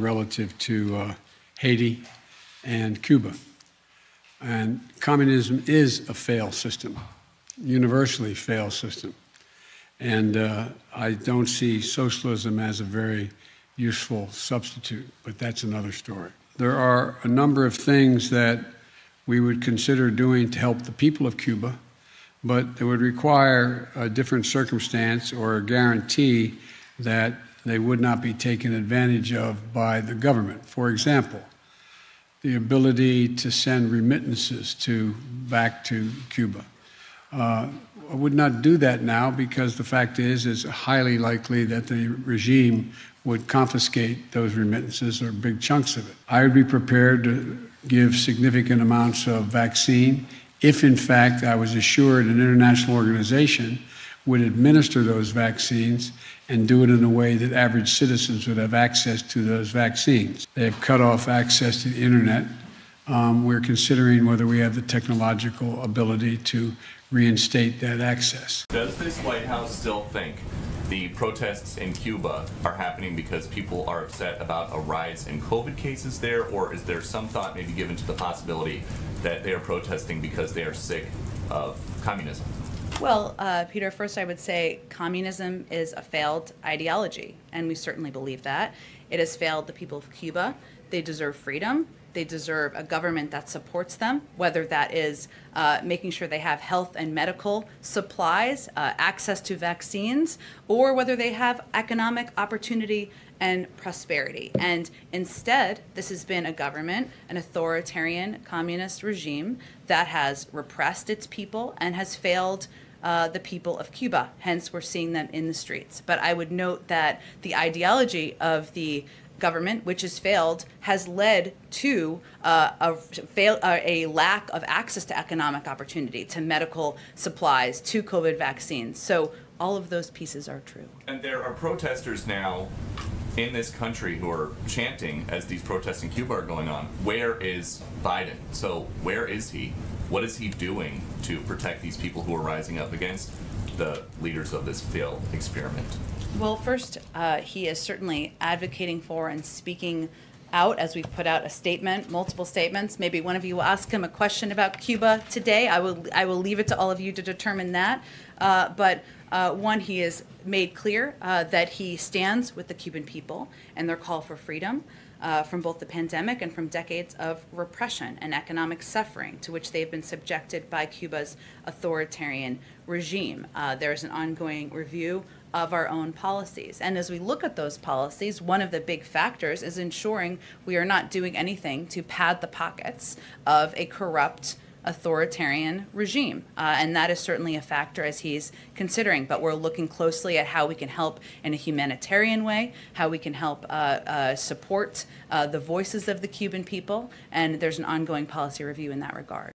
relative to Haiti and Cuba. And communism is a failed system, universally failed system. And I don't see socialism as a very useful substitute, but that's another story. There are a number of things that we would consider doing to help the people of Cuba, but it would require a different circumstance or a guarantee that they would not be taken advantage of by the government. For example, the ability to send remittances back to Cuba. I would not do that now because the fact is it's highly likely that the regime would confiscate those remittances or big chunks of it. I would be prepared to give significant amounts of vaccine if, in fact, I was assured an international organization would administer those vaccines and do it in a way that average citizens would have access to those vaccines. They have cut off access to the internet. We're considering whether we have the technological ability to reinstate that access. Does this White House still think the protests in Cuba are happening because people are upset about a rise in COVID cases there, or is there some thought maybe given to the possibility that they are protesting because they are sick of communism? Well, Peter, first I would say communism is a failed ideology, and we certainly believe that. It has failed the people of Cuba. They deserve freedom. They deserve a government that supports them, whether that is making sure they have health and medical supplies, access to vaccines, or whether they have economic opportunity and prosperity. And instead, this has been a government, an authoritarian communist regime that has repressed its people and has failed the people of Cuba. Hence, we're seeing them in the streets. But I would note that the ideology of the government, which has failed, has led to a lack of access to economic opportunity, to medical supplies, to COVID vaccines. So all of those pieces are true. And there are protesters now in this country who are chanting as these protests in Cuba are going on, where is Biden? So where is he? What is he doing to protect these people who are rising up against the leaders of this failed experiment? Well, first, he is certainly advocating for and speaking out as we've put out a statement, multiple statements. Maybe one of you will ask him a question about Cuba today. I will leave it to all of you to determine that. But one, he has made clear that he stands with the Cuban people and their call for freedom from both the pandemic and from decades of repression and economic suffering to which they've been subjected by Cuba's authoritarian regime. There's an ongoing review of our own policies. And as we look at those policies, one of the big factors is ensuring we are not doing anything to pad the pockets of a corrupt authoritarian regime. And that is certainly a factor as he's considering. But we're looking closely at how we can help in a humanitarian way, how we can help support the voices of the Cuban people. And there's an ongoing policy review in that regard.